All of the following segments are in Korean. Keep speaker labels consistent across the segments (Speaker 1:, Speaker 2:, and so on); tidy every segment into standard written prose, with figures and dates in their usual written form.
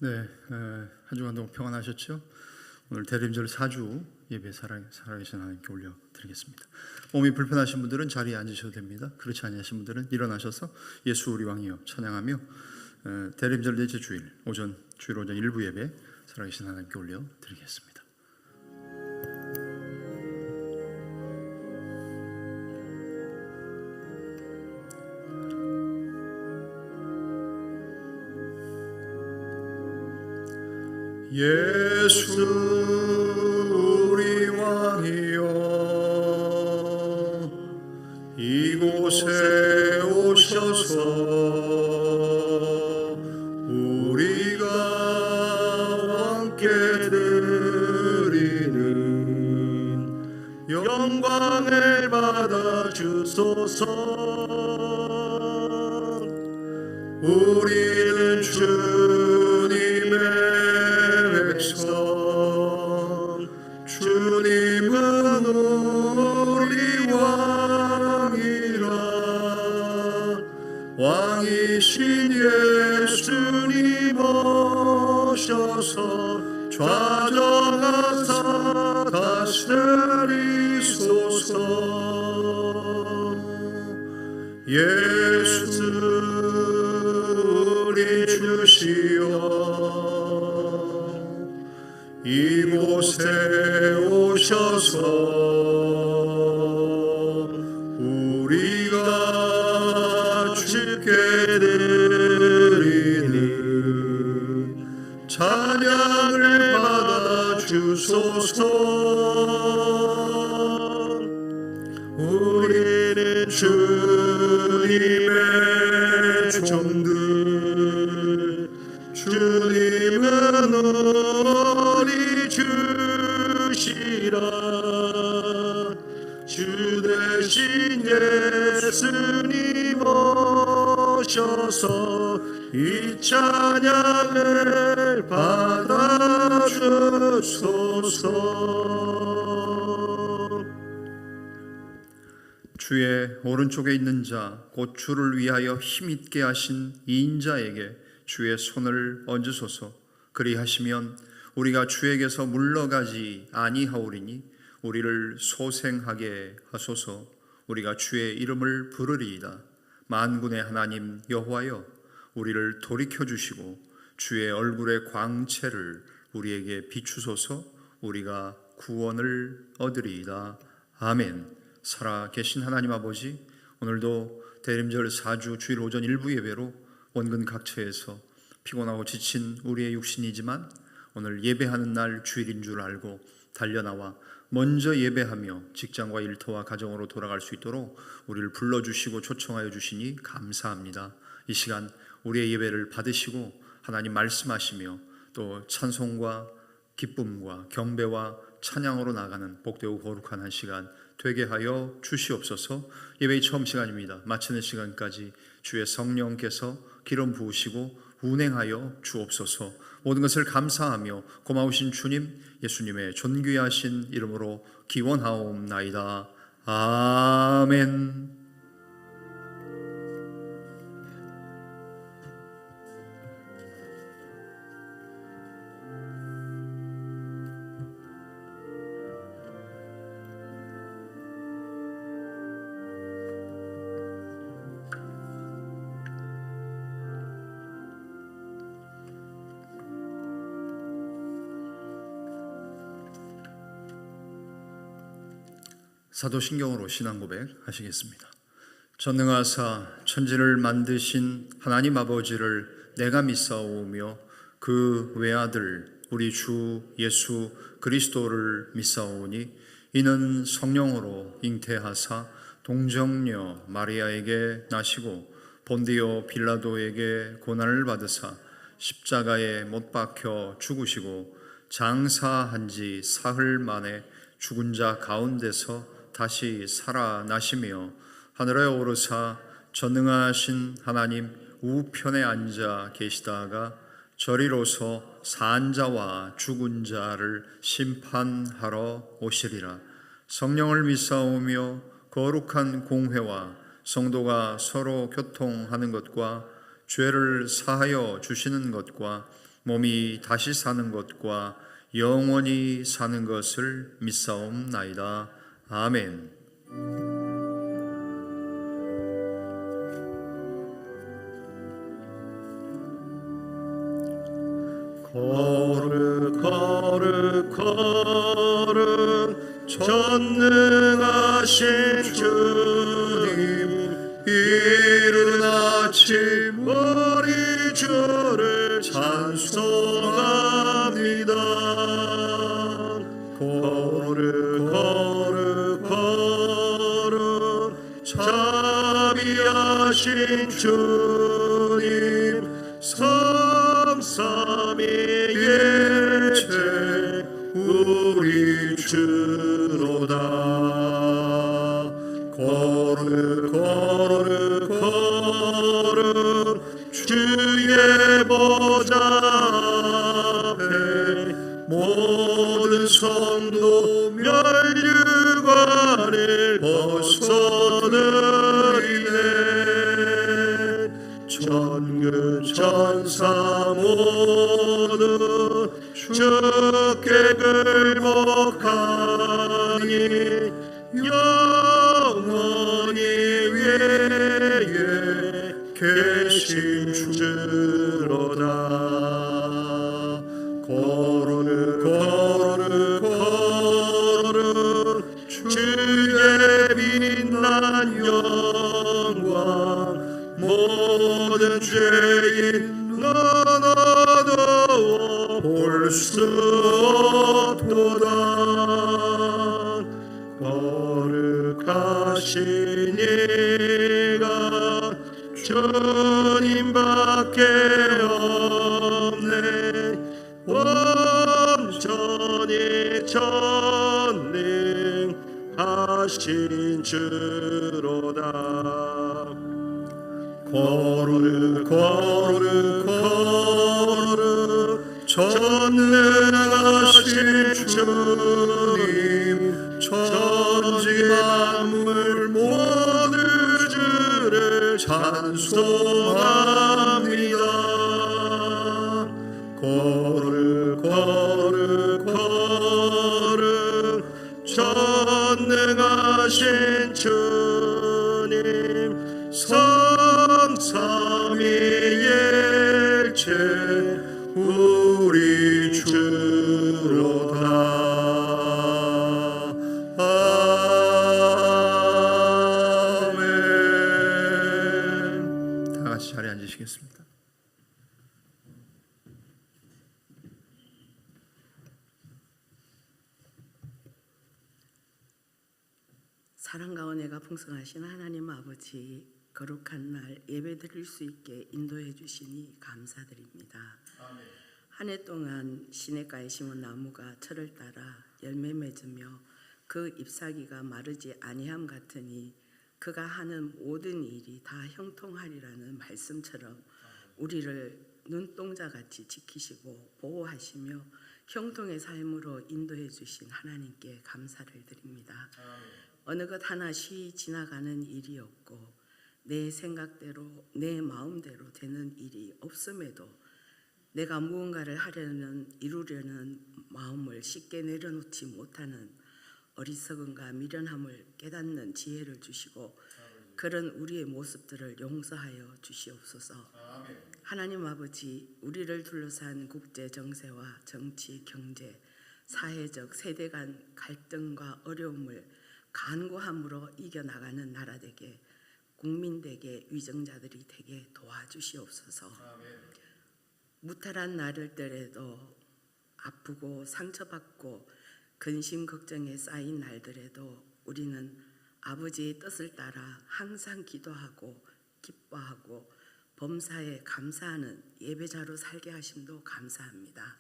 Speaker 1: 네, 한 주간 동안 평안하셨죠? 오늘 대림절 4주 예배 살아계신 하나님께 올려드리겠습니다. 몸이 불편하신 분들은 자리에 앉으셔도 됩니다. 그렇지 아니하신 분들은 일어나셔서 예수 우리 왕이여 찬양하며 대림절 넷째 주일 오전 일부 예배 살아계신 하나님께 올려드리겠습니다. 예수 우리 왕이여 이곳에 오셔서 우리가 왕께 드리는 영광을 받아 주소서. 우리는 주님의 주님은 우리 왕이라. 왕이신 예수님 오셔서 좌정하사 다스리소서. 예수 우리 주시여 이곳에 오셔서 우리가 주께 드리는 찬양을 받아 주소서. 우리는 주님의 종들, 주님은 우리 주시라. 주 대신 예수님 오셔서 이 찬양을 받아 주소서. 주의 오른쪽에 있는 자 곧 주를 위하여 힘있게 하신 이 인자에게 주의 손을 얹으소서. 그리하시면 우리가 주에게서 물러가지 아니하오리니 우리를 소생하게 하소서. 우리가 주의 이름을 부르리이다. 만군의 하나님 여호와여 우리를 돌이켜 주시고 주의 얼굴의 광채를 우리에게 비추소서. 우리가 구원을 얻으리이다. 아멘. 살아계신 하나님 아버지, 오늘도 대림절 4주 주일 오전 일부 예배로 원근 각처에서 피곤하고 지친 우리의 육신이지만 오늘 예배하는 날 주일인 줄 알고 달려나와 먼저 예배하며 직장과 일터와 가정으로 돌아갈 수 있도록 우리를 불러주시고 초청하여 주시니 감사합니다. 이 시간 우리의 예배를 받으시고 하나님 말씀하시며 또 찬송과 기쁨과 경배와 찬양으로 나가는 복되고 거룩한 한 시간 되게 하여 주시옵소서. 예배의 처음 시간입니다. 마치는 시간까지 주의 성령께서 기름 부으시고 운행하여 주옵소서. 모든 것을 감사하며 고마우신 주님 예수님의 존귀하신 이름으로 기원하옵나이다. 아멘. 사도신경으로 신앙 고백 하시겠습니다. 전능하사 천지를 만드신 하나님 아버지를 내가 믿사오며 그 외아들 우리 주 예수 그리스도를 믿사오니 이는 성령으로 잉태하사 동정녀 마리아에게 나시고 본디오 빌라도에게 고난을 받으사 십자가에 못 박혀 죽으시고 장사한 지 사흘 만에 죽은 자 가운데서 다시 살아나시며 하늘에 오르사 전능하신 하나님 우편에 앉아 계시다가 저리로서 산 자와 죽은 자를 심판하러 오시리라. 성령을 믿사오며 거룩한 공회와 성도가 서로 교통하는 것과 죄를 사하여 주시는 것과 몸이 다시 사는 것과 영원히 사는 것을 믿사옵나이다. 아멘.
Speaker 2: 거룩 거룩 거룩 전능하신 주님, 이른 아침 우리 주를 찬송합니다. 거룩 거룩 거룩 자비하신 주님, 성삼위일체 우리 주로다. 거룩 거룩 거룩 주의 보좌 앞에 모든 성도 면류관을 벗어드리네. 천군 천사 모두 주께 굴복하니 영원히 위에 계신 주로다. 거룩 거룩 거룩 주의 빛난 영광, 모든 죄인 넌 어두워 볼 수 없도다. 거룩하신 이가 주님밖에 없네. 온전히 전능하신 주로다. 거룩 거룩 거룩 전능하신 주님, 천지 만물 모두 주를 찬송합니다. 거룩 거룩 거룩 전능하신 주님, 성삼위일체 우리 주로다. 아멘.
Speaker 1: 다 같이 자리에 앉으시겠습니다.
Speaker 3: 사랑과 은혜가 풍성하신 하나님 아버지, 거룩한 날 예배 드릴 수 있게 인도해 주시니 감사드립니다. 한 해 동안 시냇가에 심은 나무가 철을 따라 열매 맺으며 그 잎사귀가 마르지 아니함 같으니 그가 하는 모든 일이 다 형통하리라는 말씀처럼 우리를 눈동자같이 지키시고 보호하시며 형통의 삶으로 인도해 주신 하나님께 감사를 드립니다. 어느 것 하나 쉬이 지나가는 일이 없고 내 생각대로 내 마음대로 되는 일이 없음에도 내가 무언가를 하려는 이루려는 마음을 쉽게 내려놓지 못하는 어리석음과 미련함을 깨닫는 지혜를 주시고 그런 우리의 모습들을 용서하여 주시옵소서. 하나님 아버지, 우리를 둘러싼 국제 정세와 정치, 경제, 사회적 세대 간 갈등과 어려움을 간구함으로 이겨나가는 나라 되게, 국민 되게, 위정자들이 되게 도와주시옵소서. 무탈한 날들에도, 아프고 상처받고 근심 걱정에 쌓인 날들에도 우리는 아버지의 뜻을 따라 항상 기도하고 기뻐하고 범사에 감사하는 예배자로 살게 하심도 감사합니다.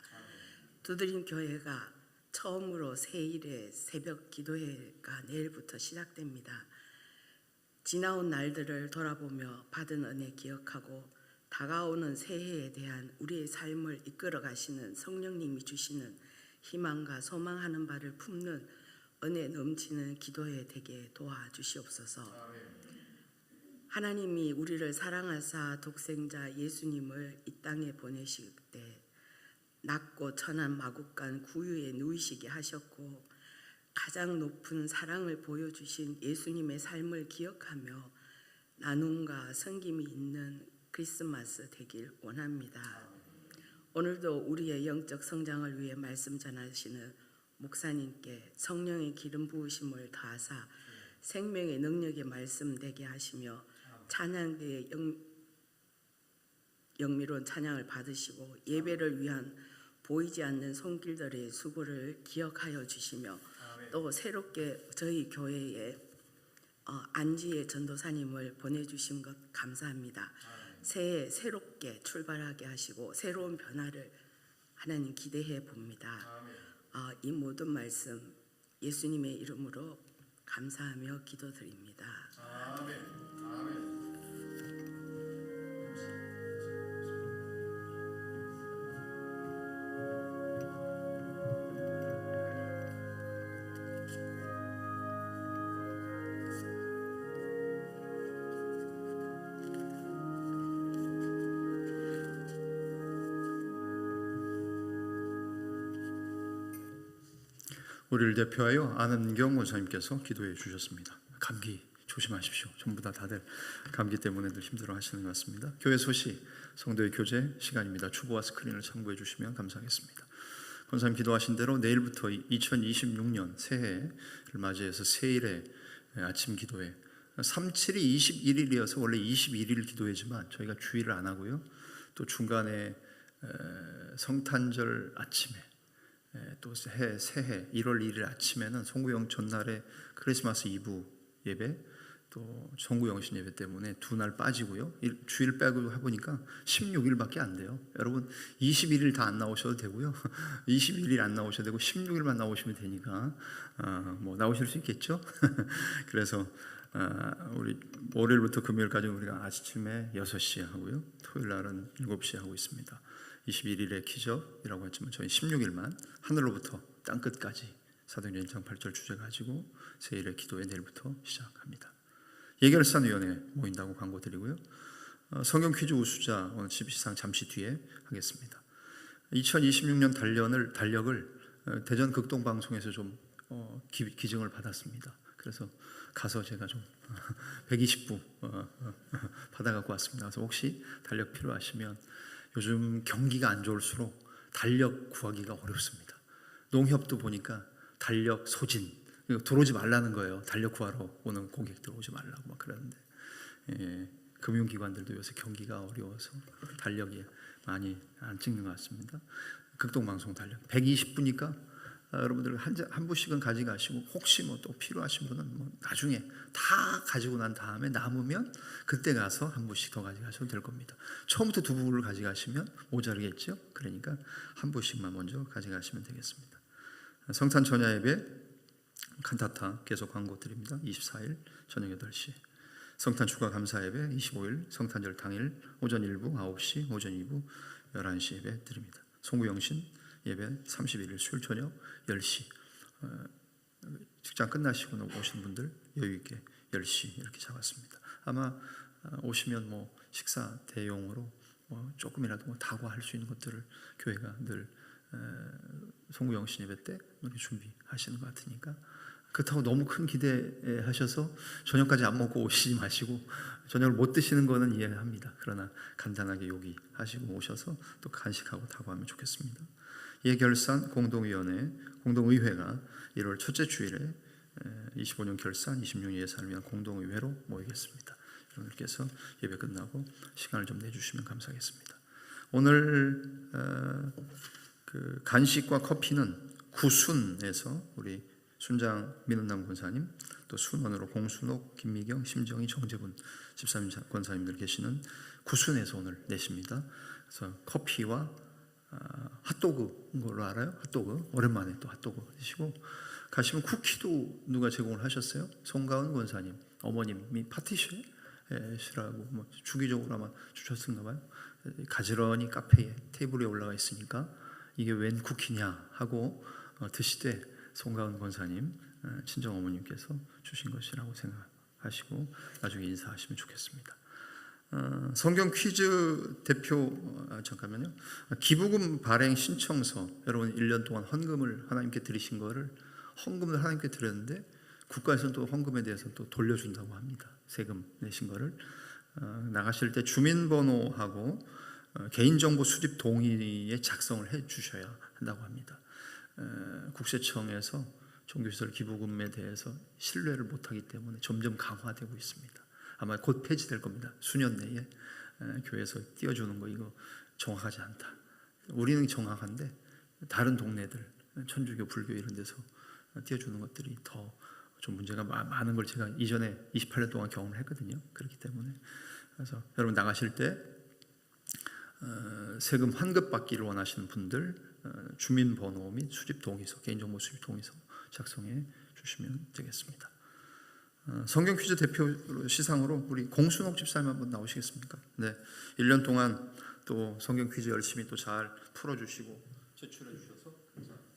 Speaker 3: 두드림 교회가 처음으로 새일의 새벽 기도회가 내일부터 시작됩니다. 지나온 날들을 돌아보며 받은 은혜 기억하고 다가오는 새해에 대한 우리의 삶을 이끌어 가시는 성령님이 주시는 희망과 소망하는 바를 품는 은혜 넘치는 기도회 되게 도와주시옵소서. 하나님이 우리를 사랑하사 독생자 예수님을 이 땅에 보내실 때 낮고 천한 마국간 구유에 누이시게 하셨고 가장 높은 사랑을 보여주신 예수님의 삶을 기억하며 나눔과 섬김이 있는 크리스마스 되길 원합니다. 오늘도 우리의 영적 성장을 위해 말씀 전하시는 목사님께 성령의 기름 부으심을 다하사 생명의 능력의 말씀 되게 하시며 찬양대의 영미로운 찬양을 받으시고 예배를 위한 보이지 않는 손길들의 수고를 기억하여 주시며 또 새롭게 저희 교회에 안지의 전도사님을 보내주신 것 감사합니다. 새해 새롭게 출발하게 하시고 새로운 변화를 하나님 기대해 봅니다. 이 모든 말씀 예수님의 이름으로 감사하며 기도드립니다.
Speaker 1: 우리를 대표하여 안은경 원사님께서 기도해 주셨습니다. 감기 조심하십시오. 전부 다들 감기 때문에 힘들어 하시는 것 같습니다. 교회 소식, 성도의 교제 시간입니다. 추보와 스크린을 참고해 주시면 감사하겠습니다. 권사님 기도하신 대로 내일부터 2026년 새해를 맞이해서 새일의 아침 기도회 37이 21일이어서 원래 21일 기도회지만 저희가 주일을 안 하고요. 또 중간에 성탄절 아침에 또 새해 1월 1일 아침에는 송구영 전날에 크리스마스 이브 예배 또 송구영신 예배 때문에 두 날 빠지고요. 주일 빼고 해보니까 16일밖에 안 돼요. 여러분 21일 다 안 나오셔도 되고요. 21일 안 나오셔도 되고 16일만 나오시면 되니까 뭐 나오실 수 있겠죠. 그래서 우리 월요일부터 금요일까지 우리가 아침에 6시에 하고요. 토요일 날은 7시에 하고 있습니다. 21일의 기적이라고 했지만 저희 16일만 하늘로부터 땅끝까지 사도행전 1장 8절 주제 가지고 새일의 기도회 내일부터 시작합니다. 예결산위원회 모인다고 광고 드리고요. 성경 퀴즈 우수자 오늘 시상 잠시 뒤에 하겠습니다. 2026년 달력을 대전 극동방송에서 좀 기증을 받았습니다. 그래서 가서 제가 좀 120부 받아갖고 왔습니다. 그래서 혹시 달력 필요하시면 요즘 경기가 안 좋을수록 달력 구하기가 어렵습니다. 농협도 보니까 달력 소진 들어오지 말라는 거예요. 달력 구하러 오는 고객들 오지 말라고 막 그러는데 금융기관들도 요새 경기가 어려워서 달력이 많이 안 찍는 것 같습니다. 극동방송 달력 120부니까 여러분들 한 부씩은 가져가시고 혹시 뭐 또 필요하신 분은 뭐 나중에 다 가지고 난 다음에 남으면 그때 가서 한 부씩 더 가져가셔도 될 겁니다. 처음부터 두 부를 가져가시면 모자르겠죠. 그러니까 한 부씩만 먼저 가져가시면 되겠습니다. 성탄 전야 예배 칸타타 계속 광고 드립니다. 24일 저녁 8시 성탄 추가 감사 예배 25일 성탄절 당일 오전 1부 9시 오전 2부 11시 예배 드립니다. 송구영신 예배 31일 수요일 저녁 10시 직장 끝나시고 오신 분들 여유있게 10시 이렇게 잡았습니다. 아마 오시면 뭐 식사 대용으로 뭐 조금이라도 뭐 다과할 수 있는 것들을 교회가 늘 송구영신 예배 때 이렇게 준비하시는 것 같으니까 그렇다고 너무 큰 기대하셔서 저녁까지 안 먹고 오시지 마시고 저녁을 못 드시는 거는 이해합니다. 그러나 간단하게 요기하시고 오셔서 또 간식하고 다과하면 좋겠습니다. 예결산 공동위원회 공동의회가 1월 첫째 주일에 25년 결산 26년 예산을 위한 공동의회로 모이겠습니다. 여러분들께서 예배 끝나고 시간을 좀 내주시면 감사하겠습니다. 오늘 그 간식과 커피는 구순에서 우리 순장 민은남 권사님 또 순원으로 공순옥, 김미경, 심정희, 정재분 집사님 권사님들 계시는 구순에서 오늘 내십니다. 그래서 커피와 핫도그 걸로 알아요? 핫도그 오랜만에 또 핫도그 드시고 가시면 쿠키도 누가 제공을 하셨어요? 송가은 권사님 어머님이 파티시라고 뭐 주기적으로 아마 주셨었나 봐요. 가지런히 카페에 테이블에 올라가 있으니까 이게 웬 쿠키냐 하고 드시되 송가은 권사님 친정 어머님께서 주신 것이라고 생각하시고 나중에 인사하시면 좋겠습니다. 성경 퀴즈 대표 잠깐만요. 기부금 발행 신청서 여러분 1년 동안 헌금을 하나님께 드리신 거를 헌금을 하나님께 드렸는데 국가에서는 또 헌금에 대해서 또 돌려준다고 합니다. 세금 내신 거를 나가실 때 주민번호하고 개인정보 수집 동의에 작성을 해 주셔야 한다고 합니다. 국세청에서 종교시설 기부금에 대해서 신뢰를 못하기 때문에 점점 강화되고 있습니다. 아마 곧 폐지될 겁니다. 수년 내에 교회에서 띄워주는 거 이거 정확하지 않다. 우리는 정확한데 다른 동네들 천주교, 불교 이런 데서 띄워주는 것들이 더 좀 문제가 많은 걸 제가 이전에 28년 동안 경험을 했거든요. 그렇기 때문에 그래서 여러분 나가실 때 세금 환급 받기를 원하시는 분들 주민번호 및 수집 동의서, 개인정보 수집 동의서 작성해 주시면 되겠습니다. 성경 퀴즈 대표 시상으로 우리 공순옥 집사님 한번 나오시겠습니까? 네, 1년 동안 또 성경 퀴즈 열심히 또 잘 풀어주시고 제출해 주셔서 감사합니다.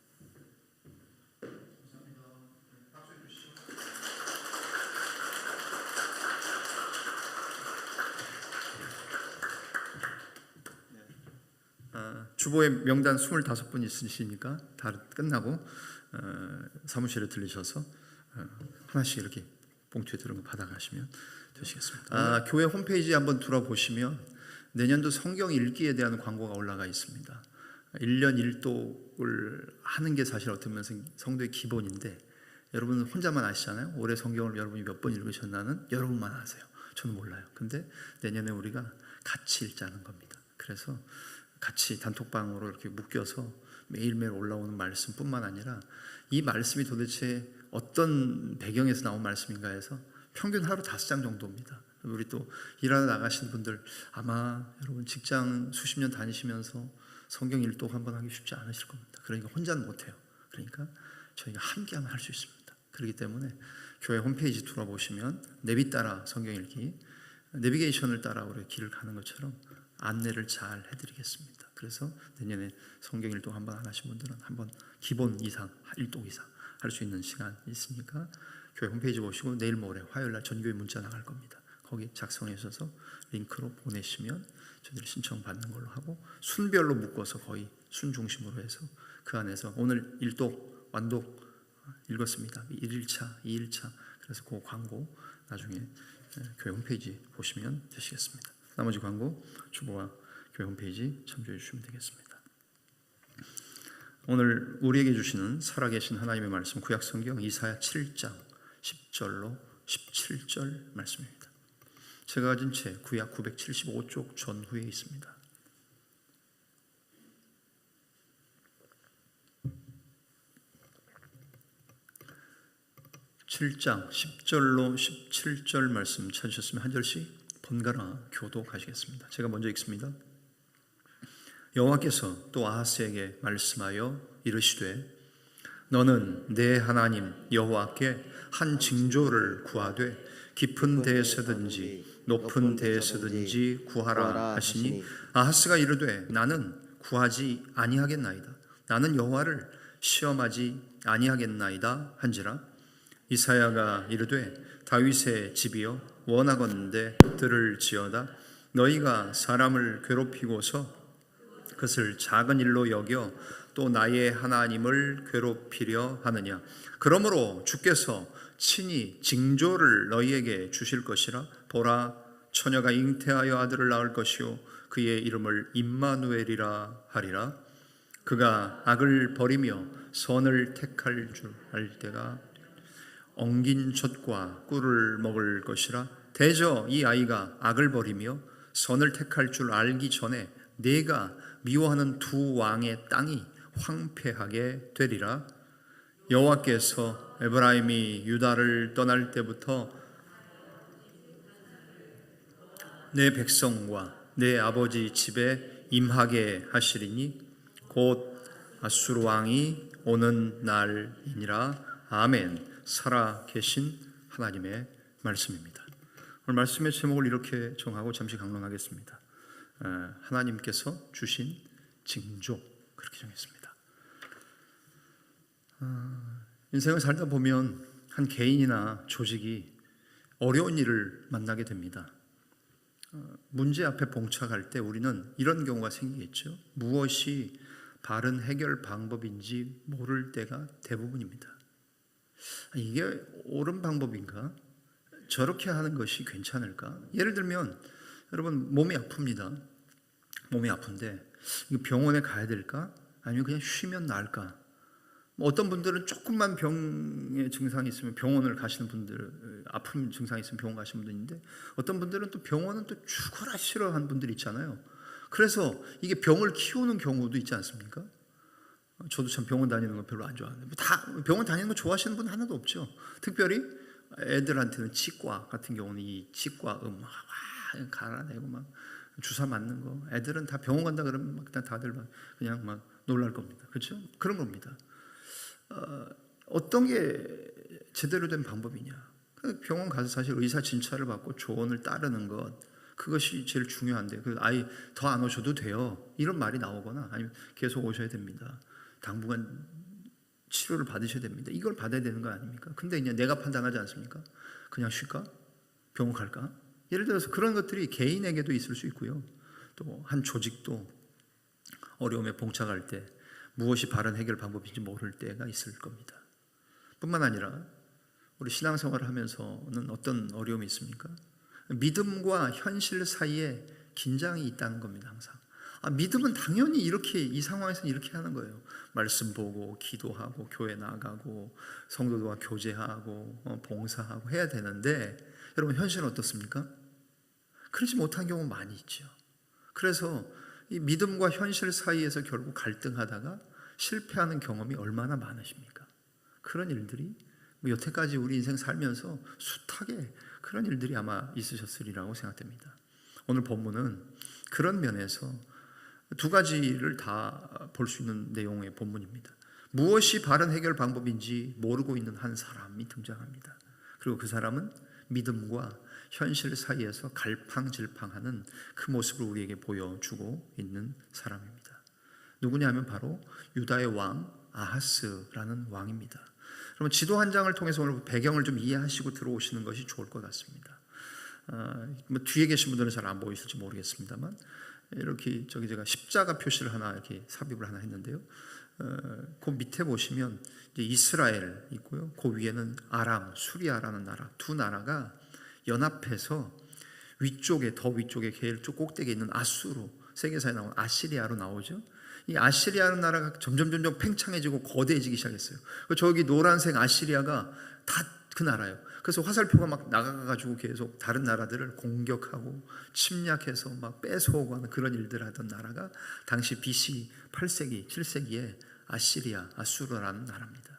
Speaker 1: 박수 주시죠. 주보에 명단 25분 있으시니까 다 끝나고 사무실에 들리셔서 하나씩 이렇게 봉투에 들은 거 받아가시면 되시겠습니다. 교회 홈페이지 한번 들어보시면 내년도 성경 읽기에 대한 광고가 올라가 있습니다. 1년 1독을 하는 게 사실 어떻게 보면 성도의 기본인데 여러분 혼자만 아시잖아요. 올해 성경을 여러분이 몇 번 읽으셨나는 여러분만 아세요. 저는 몰라요. 근데 내년에 우리가 같이 읽자는 겁니다. 그래서 같이 단톡방으로 이렇게 묶여서 매일매일 올라오는 말씀뿐만 아니라 이 말씀이 도대체 어떤 배경에서 나온 말씀인가 해서 평균 하루 5장 정도입니다. 우리 또 일하러 나가신 분들 아마 여러분 직장 수십 년 다니시면서 성경 일독 한번 하기 쉽지 않으실 겁니다. 그러니까 혼자는 못해요. 그러니까 저희가 함께하면 할 수 있습니다. 그렇기 때문에 교회 홈페이지 들어보시면 내비 따라 성경 읽기, 내비게이션을 따라 우리 길을 가는 것처럼 안내를 잘 해드리겠습니다. 그래서 내년에 성경 일독 한번 안 하신 분들은 한번 기본 이상, 일독 이상 할 수 있는 시간 있으니까 교회 홈페이지 보시고 내일 모레 화요일날 전교회 문자 나갈 겁니다. 거기 작성해 주셔서 링크로 보내시면 저희들이 신청받는 걸로 하고 순별로 묶어서 거의 순 중심으로 해서 그 안에서 오늘 일독, 완독 읽었습니다. 1일차, 2일차 그래서 그 광고 나중에 교회 홈페이지 보시면 되시겠습니다. 나머지 광고 주보와 교회 홈페이지 참조해 주시면 되겠습니다. 오늘 우리에게 주시는 살아계신 하나님의 말씀 구약성경 이사야 7장 10절로 17절 말씀입니다. 제가 가진 책 구약 975쪽 전후에 있습니다. (7장) 10절로 17절 말씀 찾으셨으면 한 절씩 번갈아 교독하시겠습니다. 제가 먼저 읽습니다. 여호와께서 또 아하스에게 말씀하여 이르시되 너는 내 하나님 여호와께 한 징조를 구하되 깊은 데에서든지 높은 데에서든지 구하라 하시니 아하스가 이르되 나는 구하지 아니하겠나이다. 나는 여호와를 시험하지 아니하겠나이다 한지라. 이사야가 이르되 다윗의 집이여 원하건대 들을지어다. 너희가 사람을 괴롭히고서 그것을 작은 일로 여겨 또 나의 하나님을 괴롭히려 하느냐. 그러므로 주께서 친히 징조를 너희에게 주실 것이라. 보라, 처녀가 잉태하여 아들을 낳을 것이요 그의 이름을 임마누엘이라 하리라. 그가 악을 버리며 선을 택할 줄 알 때가 엉긴 젖과 꿀을 먹을 것이라. 대저 이 아이가 악을 버리며 선을 택할 줄 알기 전에 내가 미워하는 두 왕의 땅이 황폐하게 되리라. 여호와께서 에브라임이 유다를 떠날 때부터 내 백성과 내 아버지 집에 임하게 하시리니 곧 아수르 왕이 오는 날이니라. 아멘. 살아 계신 하나님의 말씀입니다. 오늘 말씀의 제목을 이렇게 정하고 잠시 강론하겠습니다. 하나님께서 주신 징조, 그렇게 정했습니다. 인생을 살다 보면 한 개인이나 조직이 어려운 일을 만나게 됩니다. 문제 앞에 봉착할 때 우리는 이런 경우가 생기겠죠. 무엇이 바른 해결 방법인지 모를 때가 대부분입니다. 이게 옳은 방법인가? 저렇게 하는 것이 괜찮을까? 예를 들면 여러분 몸이 아픕니다. 몸이 아픈데 이거 병원에 가야 될까? 아니면 그냥 쉬면 나을까? 어떤 분들은 조금만 병의 증상이 있으면 병원을 가시는 분들, 아픈 증상이 있으면 병원 가시는 분도 있는데 어떤 분들은 또 병원은 또 죽어라 싫어하는 분들이 있잖아요. 그래서 이게 병을 키우는 경우도 있지 않습니까? 저도 참 병원 다니는 거 별로 안 좋아하는데 다 병원 다니는 거 좋아하시는 분 하나도 없죠. 특별히 애들한테는 치과 같은 경우는 이 치과 막 갈아내고 막 주사 맞는 거 애들은 다 병원 간다 그러면 막 다들 그냥 막 놀랄 겁니다. 그렇죠? 그런 겁니다. 어떤 게 제대로 된 방법이냐? 병원 가서 사실 의사 진찰을 받고 조언을 따르는 것 그것이 제일 중요한데 그 아이 더 안 오셔도 돼요. 이런 말이 나오거나 아니면 계속 오셔야 됩니다. 당분간 치료를 받으셔야 됩니다. 이걸 받아야 되는 거 아닙니까? 근데 이제 내가 판단하지 않습니까? 그냥 쉴까? 병원 갈까? 예를 들어서 그런 것들이 개인에게도 있을 수 있고요. 또 한 조직도 어려움에 봉착할 때 무엇이 바른 해결 방법인지 모를 때가 있을 겁니다. 뿐만 아니라 우리 신앙생활을 하면서는 어떤 어려움이 있습니까? 믿음과 현실 사이에 긴장이 있다는 겁니다. 항상 믿음은 당연히 이렇게 이 상황에서는 이렇게 하는 거예요. 말씀 보고 기도하고 교회 나가고 성도들과 교제하고 봉사하고 해야 되는데 여러분 현실은 어떻습니까? 그렇지 못한 경우 많이 있죠. 그래서 이 믿음과 현실 사이에서 결국 갈등하다가 실패하는 경험이 얼마나 많으십니까? 그런 일들이 여태까지 우리 인생 살면서 숱하게 그런 일들이 아마 있으셨으리라고 생각됩니다. 오늘 본문은 그런 면에서 두 가지를 다 볼 수 있는 내용의 본문입니다. 무엇이 바른 해결 방법인지 모르고 있는 한 사람이 등장합니다. 그리고 그 사람은 믿음과 현실 사이에서 갈팡질팡하는 그 모습을 우리에게 보여주고 있는 사람입니다. 누구냐면 바로 유다의 왕 아하스라는 왕입니다. 그러면 지도 한 장을 통해서 오늘 배경을 좀 이해하시고 들어오시는 것이 좋을 것 같습니다. 뒤에 계신 분들은 잘 안 보이실지 모르겠습니다만 이렇게 제가 십자가 표시를 하나 이렇게 삽입을 하나 했는데요. 그 밑에 보시면 이제 이스라엘 있고요. 그 위에는 아람, 수리아라는 나라 두 나라가 연합해서 위쪽에 더 위쪽에 제일 쪽 꼭대기에 있는 아수르 세계사에 나온 아시리아로 나오죠. 이 아시리아라는 나라가 점점 팽창해지고 거대해지기 시작했어요. 저기 노란색 아시리아가 다 그 나라예요. 그래서 화살표가 막 나가가지고 계속 다른 나라들을 공격하고 침략해서 막 뺏어오고 하는 그런 일들을 하던 나라가 당시 BC 8세기, 7세기에 아수르라는 나라입니다.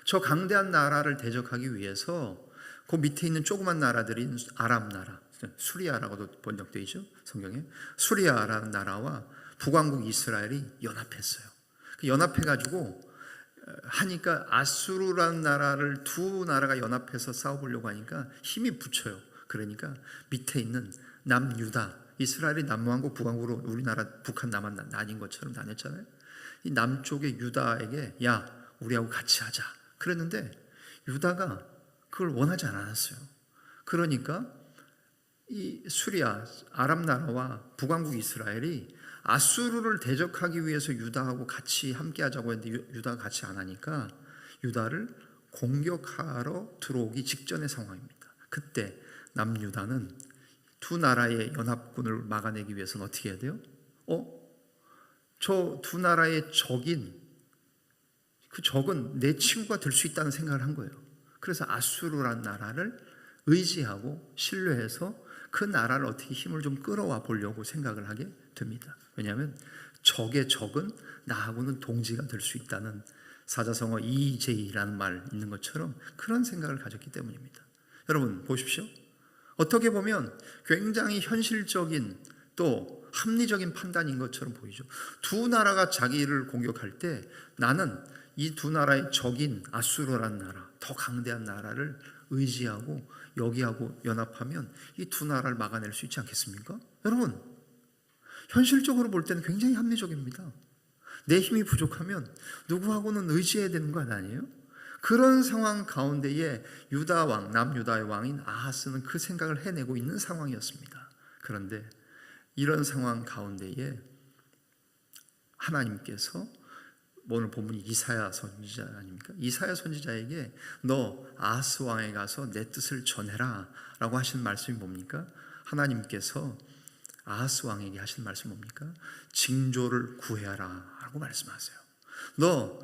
Speaker 1: 저 강대한 나라를 대적하기 위해서 그 밑에 있는 조그만 나라들인 아람 나라, 수리아라고도 번역되어 있죠. 성경에. 수리아라는 나라와 북왕국 이스라엘이 연합했어요. 연합해가지고 하니까 아수르라는 나라를 두 나라가 연합해서 싸워보려고 하니까 힘이 붙여요. 그러니까 밑에 있는 남유다, 이스라엘이 남왕국 북왕국으로 우리나라 북한 남한 나뉜 것처럼 나뉘었잖아요. 이 남쪽의 유다에게 야 우리하고 같이 하자 그랬는데 유다가 그걸 원하지 않았어요. 그러니까 이 수리아 아람 나라와 북왕국 이스라엘이 아수르를 대적하기 위해서 유다하고 같이 함께 하자고 했는데 유다가 같이 안 하니까 유다를 공격하러 들어오기 직전의 상황입니다. 그때 남유다는 두 나라의 연합군을 막아내기 위해서는 어떻게 해야 돼요? 저 두 나라의 적인 그 적은 내 친구가 될 수 있다는 생각을 한 거예요. 그래서 아수르라는 나라를 의지하고 신뢰해서 그 나라를 어떻게 힘을 좀 끌어와 보려고 생각을 하게 됩니다. 왜냐하면 적의 적은 나하고는 동지가 될 수 있다는 사자성어 EJ라는 말 있는 것처럼 그런 생각을 가졌기 때문입니다. 여러분 보십시오. 어떻게 보면 굉장히 현실적인 또 합리적인 판단인 것처럼 보이죠. 두 나라가 자기를 공격할 때 나는 이 두 나라의 적인 아수르라는 나라, 더 강대한 나라를 의지하고 여기하고 연합하면 이 두 나라를 막아낼 수 있지 않겠습니까? 여러분 현실적으로 볼 때는 굉장히 합리적입니다. 내 힘이 부족하면 누구하고는 의지해야 되는 거 아니에요? 그런 상황 가운데에 유다 왕, 남유다의 왕인 아하스는 그 생각을 해내고 있는 상황이었습니다. 그런데 이런 상황 가운데에 하나님께서 오늘 본문이 이사야 선지자 아닙니까? 이사야 선지자에게 너 아하스 왕에 가서 내 뜻을 전해라 라고 하신 말씀이 뭡니까? 하나님께서 아하스 왕에게 하신 말씀이 뭡니까? 징조를 구해라 라고 말씀하세요. 너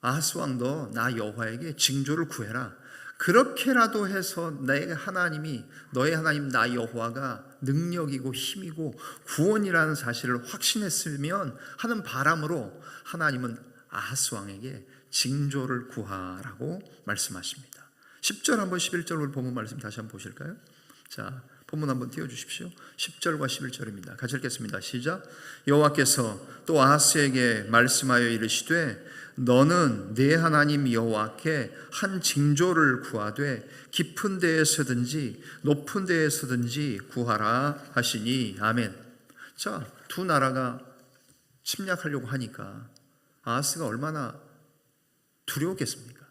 Speaker 1: 아하스 왕 너 나 여호와에게 징조를 구해라. 그렇게라도 해서 내 하나님이 너의 하나님 나 여호와가 능력이고 힘이고 구원이라는 사실을 확신했으면 하는 바람으로 하나님은 아하스 왕에게 징조를 구하라고 말씀하십니다. 10절 한번 11절 본문 말씀 다시 한번 보실까요? 자, 본문 한번 띄워주십시오. 10절과 11절입니다. 같이 읽겠습니다. 시작. 여호와께서 또 아하스에게 말씀하여 이르시되 너는 네 하나님 여호와께 한 징조를 구하되 깊은 데에서든지 높은 데에서든지 구하라 하시니 아멘. 자, 두 나라가 침략하려고 하니까 아하스가 얼마나 두려웠겠습니까?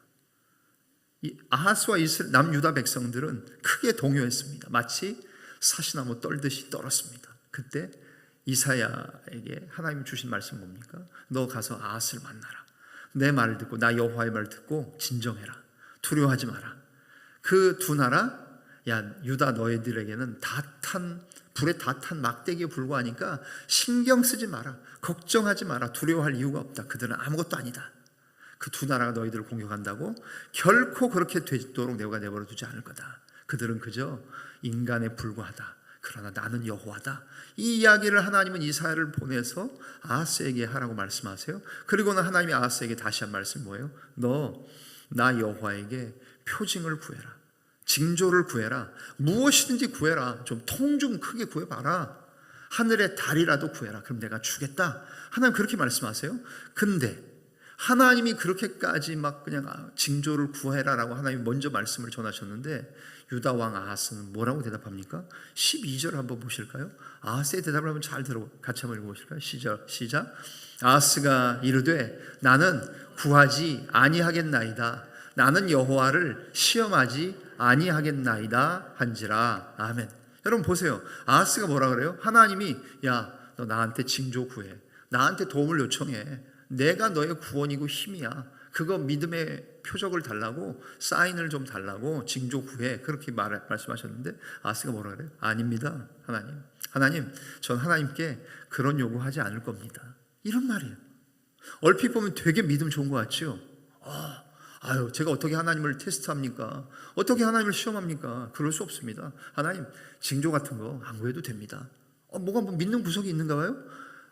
Speaker 1: 이 아하스와 남유다 백성들은 크게 동요했습니다. 마치 사시나무 떨듯이 떨었습니다. 그때 이사야에게 하나님 주신 말씀 뭡니까? 너 가서 아하스를 만나라. 내 말을 듣고 나 여호와의 말을 듣고 진정해라. 두려워하지 마라. 그 두 나라, 야 유다 너희들에게는 불에 다 탄 막대기에 불과하니까 신경 쓰지 마라. 걱정하지 마라. 두려워할 이유가 없다. 그들은 아무것도 아니다. 그 두 나라가 너희들을 공격한다고 결코 그렇게 되도록 내가 내버려 두지 않을 거다. 그들은 그저 인간에 불과하다. 그러나 나는 여호와다. 이 이야기를 하나님은 이사야를 보내서 아하스에게 하라고 말씀하세요. 그리고는 하나님이 아하스에게 다시 한 말씀이 뭐예요? 너 나 여호와에게 표징을 구해라. 징조를 구해라. 무엇이든지 구해라. 좀 통 좀 크게 구해봐라. 하늘의 달이라도 구해라. 그럼 내가 주겠다. 하나님 그렇게 말씀하세요. 근데 하나님이 그렇게까지 막 그냥 징조를 구해라라고 하나님이 먼저 말씀을 전하셨는데 유다 왕 아하스는 뭐라고 대답합니까? 12절 한번 보실까요? 아하스의 대답을 한번 잘 같이 한번 읽어보실까요? 시작. 아하스가 이르되 나는 구하지 아니하겠나이다. 나는 여호와를 시험하지 아니하겠나이다 한지라. 아멘. 여러분 보세요. 아하스가 뭐라 그래요? 하나님이 야 너 나한테 징조 구해. 나한테 도움을 요청해. 내가 너의 구원이고 힘이야. 그거 믿음의 표적을 달라고 사인을 좀 달라고 징조 구해. 그렇게 말씀하셨는데 아하스가 뭐라 그래요? 아닙니다. 하나님 전 하나님께 그런 요구하지 않을 겁니다. 이런 말이에요. 얼핏 보면 되게 믿음 좋은 것 같죠? 아유 제가 어떻게 하나님을 테스트합니까? 어떻게 하나님을 시험합니까? 그럴 수 없습니다. 하나님 징조 같은 거 안 구해도 됩니다. 뭐가 뭐 믿는 구석이 있는가 봐요?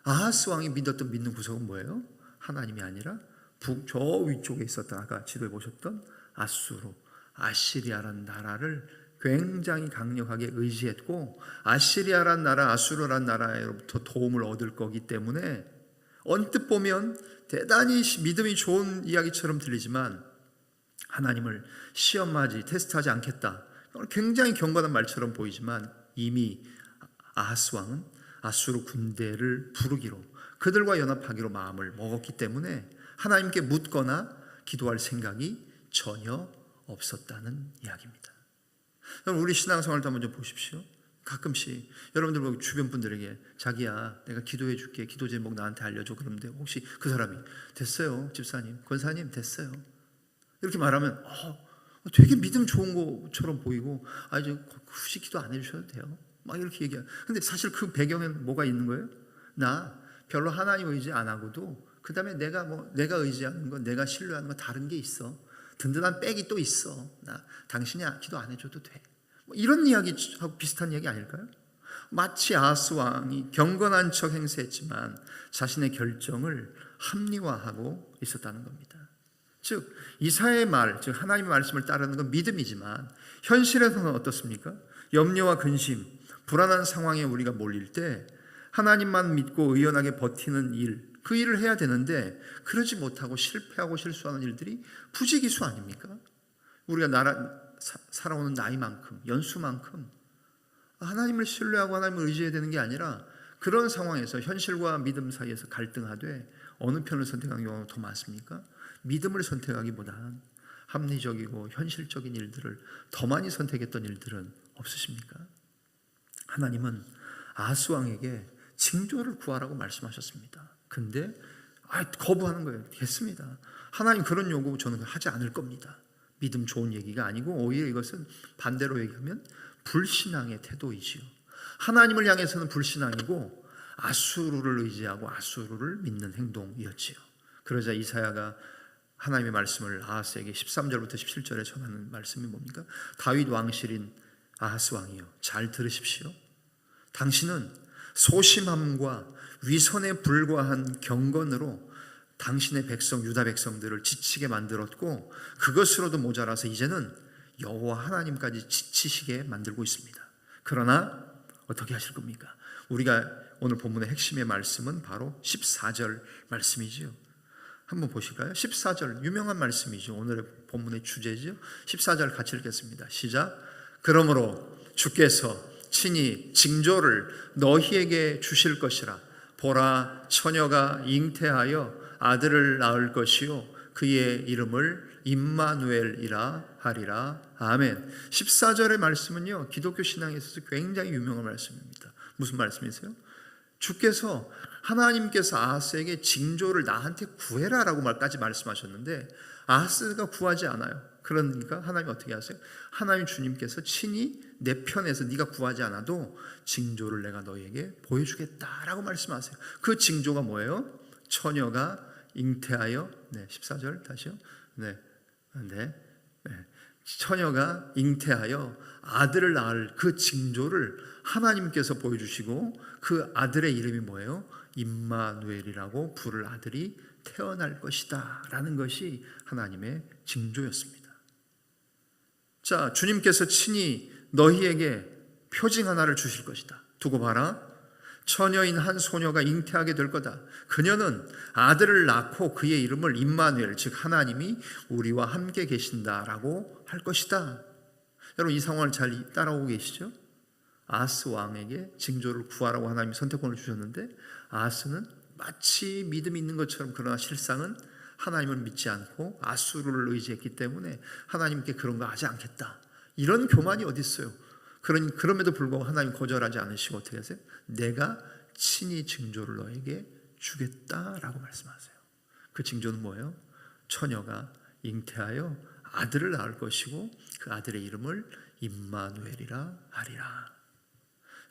Speaker 1: 아하스 왕이 믿었던 믿는 구석은 뭐예요? 하나님이 아니라 저 위쪽에 있었던 아까 지도에 보셨던 아시리아라는 나라를 굉장히 강력하게 의지했고 아시리아라는 나라, 아수르라는 나라로부터 도움을 얻을 거기 때문에 언뜻 보면 대단히 믿음이 좋은 이야기처럼 들리지만 하나님을 시험하지 테스트하지 않겠다. 굉장히 경건한 말처럼 보이지만 이미 아하스 왕은 아수르 군대를 부르기로 그들과 연합하기로 마음을 먹었기 때문에 하나님께 묻거나 기도할 생각이 전혀 없었다는 이야기입니다. 여러분 우리 신앙생활도 한번 좀 보십시오. 가끔씩 여러분들 주변 분들에게 자기야 내가 기도해 줄게. 기도 제목 나한테 알려줘. 그러는데 혹시 그 사람이 됐어요 집사님 권사님 됐어요 이렇게 말하면 되게 믿음 좋은 것처럼 보이고 이제 굳이 기도 안 해주셔도 돼요 막 이렇게 얘기해요. 근데 사실 그 배경에는 뭐가 있는 거예요? 나 별로 하나님 의지 안 하고도 그 다음에 내가 의지하는 거 내가 신뢰하는 거 다른 게 있어. 든든한 백이 또 있어. 당신이 기도 안 해줘도 돼. 이런 이야기하고 비슷한 이야기 아닐까요? 마치 아하스 왕이 경건한 척 행세했지만 자신의 결정을 합리화하고 있었다는 겁니다. 즉 이사야의 말, 즉 하나님의 말씀을 따르는 건 믿음이지만 현실에서는 어떻습니까? 염려와 근심, 불안한 상황에 우리가 몰릴 때 하나님만 믿고 의연하게 버티는 일, 그 일을 해야 되는데 그러지 못하고 실패하고 실수하는 일들이 부지기수 아닙니까? 우리가 살아오는 나이만큼, 연수만큼 하나님을 신뢰하고 하나님을 의지해야 되는 게 아니라 그런 상황에서 현실과 믿음 사이에서 갈등하되 어느 편을 선택하는 경우가 더 많습니까? 믿음을 선택하기보다는 합리적이고 현실적인 일들을 더 많이 선택했던 일들은 없으십니까? 하나님은 아하스 왕에게 징조를 구하라고 말씀하셨습니다. 근데 거부하는 거예요. 됐습니다. 하나님 그런 요구 저는 하지 않을 겁니다. 믿음 좋은 얘기가 아니고 오히려 이것은 반대로 얘기하면 불신앙의 태도이지요. 하나님을 향해서는 불신앙이고 아수르를 의지하고 아수르를 믿는 행동이었지요. 그러자 이사야가 하나님의 말씀을 아하스에게 13절부터 17절에 전하는 말씀이 뭡니까? 다윗 왕실인 아하스 왕이요, 잘 들으십시오. 당신은 소심함과 위선에 불과한 경건으로 당신의 백성 유다 백성들을 지치게 만들었고 그것으로도 모자라서 이제는 여호와 하나님까지 지치시게 만들고 있습니다. 그러나 어떻게 하실 겁니까? 우리가 오늘 본문의 핵심의 말씀은 바로 14절 말씀이지요. 한번 보실까요? 14절 유명한 말씀이죠. 오늘의 본문의 주제죠. 14절 같이 읽겠습니다. 시작. 그러므로 주께서 친히 징조를 너희에게 주실 것이라. 보라, 처녀가 잉태하여 아들을 낳을 것이요 그의 이름을 임마누엘이라 하리라. 아멘. 14절의 말씀은요, 기독교 신앙에 있어서 굉장히 유명한 말씀입니다. 무슨 말씀이세요? 주께서, 하나님께서 아하스에게 징조를 나한테 구해라라고 말까지 말씀하셨는데 아하스가 구하지 않아요. 그러니까 하나님이 어떻게 하세요? 하나님 주님께서 친히 내 편에서 네가 구하지 않아도 징조를 내가 너에게 보여주겠다라고 말씀하세요. 그 징조가 뭐예요? 처녀가 잉태하여, 14절 다시요. 처녀가 잉태하여 아들을 낳을 그 징조를 하나님께서 보여주시고 그 아들의 이름이 뭐예요? 임마누엘이라고 부를 아들이 태어날 것이다 라는 것이 하나님의 징조였습니다. 자, 주님께서 친히 너희에게 표징 하나를 주실 것이다. 두고 봐라. 처녀인 한 소녀가 잉태하게 될 거다. 그녀는 아들을 낳고 그의 이름을 임마누엘, 즉 하나님이 우리와 함께 계신다라고 할 것이다. 여러분 이 상황을 잘 따라오고 계시죠? 아하스 왕에게 징조를 구하라고 하나님이 선택권을 주셨는데 아하스는 마치 믿음이 있는 것처럼 그러나 실상은 하나님을 믿지 않고 아수르를 의지했기 때문에 하나님께 그런 거 하지 않겠다. 이런 교만이 어디 있어요? 그럼에도 불구하고 하나님 거절하지 않으시고 어떻게 하세요? 내가 친히 징조를 너에게 주겠다라고 말씀하세요. 그 징조는 뭐예요? 처녀가 잉태하여 아들을 낳을 것이고 그 아들의 이름을 임마누엘이라 하리라.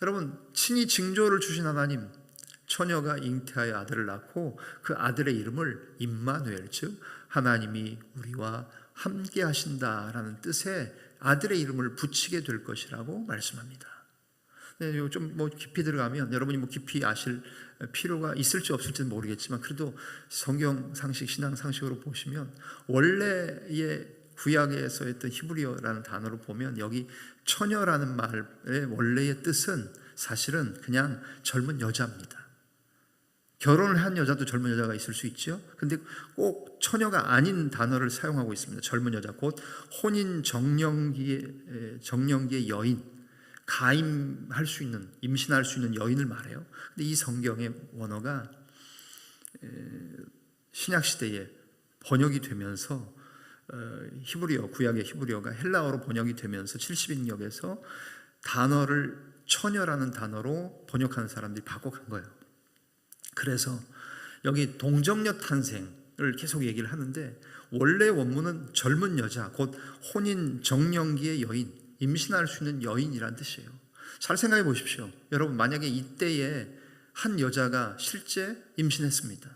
Speaker 1: 여러분 친히 징조를 주신 하나님, 처녀가 잉태하여 아들을 낳고 그 아들의 이름을 임마누엘, 즉 하나님이 우리와 함께 하신다라는 뜻의 아들의 이름을 붙이게 될 것이라고 말씀합니다. 좀 깊이 들어가면 여러분이 깊이 아실 필요가 있을지 없을지는 모르겠지만 그래도 성경 상식, 신앙 상식으로 보시면 원래의 구약에서 했던 히브리어라는 단어로 보면 여기 처녀라는 말의 원래의 뜻은 사실은 그냥 젊은 여자입니다. 결혼을 한 여자도 젊은 여자가 있을 수 있죠. 근데 꼭 처녀가 아닌 단어를 사용하고 있습니다. 젊은 여자, 곧 혼인 정년기의 여인, 가임할 수 있는, 임신할 수 있는 여인을 말해요. 근데 이 성경의 원어가 신약 시대에 번역이 되면서 히브리어, 구약의 히브리어가 헬라어로 번역이 되면서 70인역에서 단어를 처녀라는 단어로 번역하는 사람들이 바꿔간 거예요. 그래서 여기 동정녀 탄생을 계속 얘기를 하는데 원래 원문은 젊은 여자, 곧 혼인 정년기의 여인, 임신할 수 있는 여인이란 뜻이에요. 잘 생각해 보십시오. 여러분 만약에 이때에 한 여자가 실제 임신했습니다.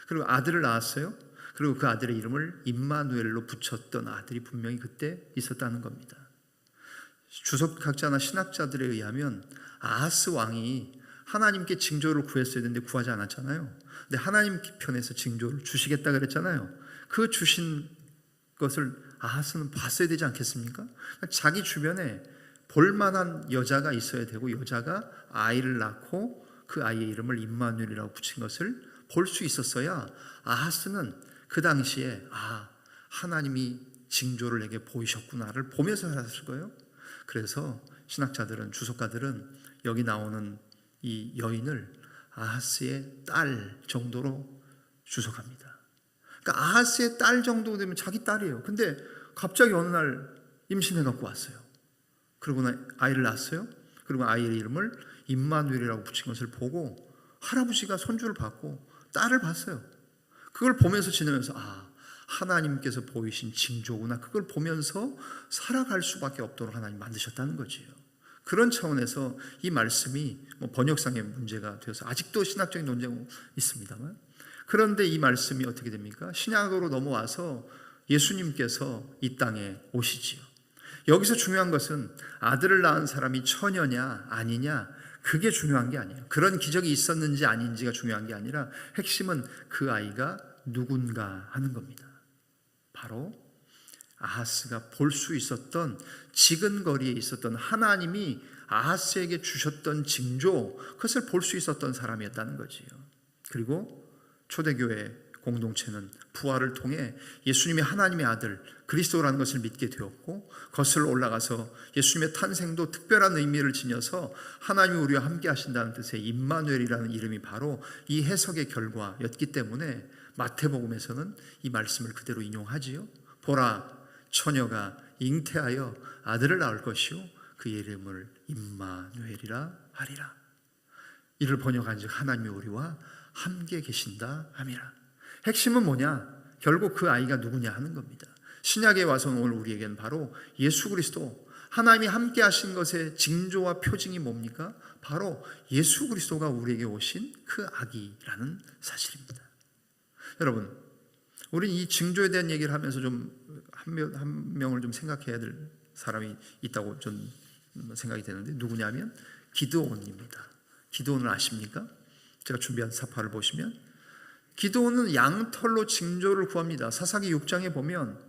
Speaker 1: 그리고 아들을 낳았어요. 그리고 그 아들의 이름을 임마누엘로 붙였던 아들이 분명히 그때 있었다는 겁니다. 주석학자나 신학자들에 의하면 아하스 왕이 하나님께 징조를 구했어야 되는데 구하지 않았잖아요. 근데 하나님 편에서 징조를 주시겠다 그랬잖아요. 그 주신 것을 아하스는 봤어야 되지 않겠습니까? 자기 주변에 볼만한 여자가 있어야 되고 여자가 아이를 낳고 그 아이의 이름을 임마누엘이라고 붙인 것을 볼 수 있었어야 아하스는 그 당시에 하나님이 징조를 내게 보이셨구나를 보면서 살았을 거예요. 그래서 신학자들은, 주석가들은 여기 나오는 이 여인을 아하스의 딸 정도로 주석합니다. 그러니까 아하스의 딸 정도 되면 자기 딸이에요. 근데 갑자기 어느 날 임신해 갖고 왔어요. 그러고 아이를 낳았어요. 그리고 아이의 이름을 임마누엘이라고 붙인 것을 보고 할아버지가 손주를 받고 딸을 봤어요. 그걸 보면서 지내면서 하나님께서 보이신 징조구나. 그걸 보면서 살아갈 수밖에 없도록 하나님 만드셨다는 거지요. 그런 차원에서 이 말씀이 번역상의 문제가 되어서 아직도 신학적인 논쟁이 있습니다만, 그런데 이 말씀이 어떻게 됩니까? 신약으로 넘어와서 예수님께서 이 땅에 오시지요. 여기서 중요한 것은 아들을 낳은 사람이 처녀냐 아니냐, 그게 중요한 게 아니에요. 그런 기적이 있었는지 아닌지가 중요한 게 아니라 핵심은 그 아이가 누군가 하는 겁니다. 바로 아하스가 볼 수 있었던, 지근거리에 있었던 하나님이 아하스에게 주셨던 징조, 그것을 볼 수 있었던 사람이었다는 거지요. 그리고 초대교회 공동체는 부활을 통해 예수님이 하나님의 아들 그리스도라는 것을 믿게 되었고, 거슬러 올라가서 예수님의 탄생도 특별한 의미를 지녀서 하나님이 우리와 함께 하신다는 뜻의 임마누엘이라는 이름이 바로 이 해석의 결과였기 때문에 마태복음에서는 이 말씀을 그대로 인용하지요. 보라, 처녀가 잉태하여 아들을 낳을 것이요 그의 이름을 임마누엘이라 하리라. 이를 번역한즉 하나님이 우리와 함께 계신다 함이라. 핵심은 뭐냐? 결국 그 아이가 누구냐 하는 겁니다. 신약에 와서는 오늘 우리에게는 바로 예수 그리스도, 하나님이 함께 하신 것의 징조와 표징이 뭡니까? 바로 예수 그리스도가 우리에게 오신 그 아기라는 사실입니다. 여러분, 우리는 이 징조에 대한 얘기를 하면서 좀 한 명을 좀 생각해야 될 사람이 있다고 전 생각이 되는데, 누구냐면 기드온입니다. 기드온을 아십니까? 제가 준비한 사파를 보시면 기드온은 양털로 징조를 구합니다. 사사기 6장에 보면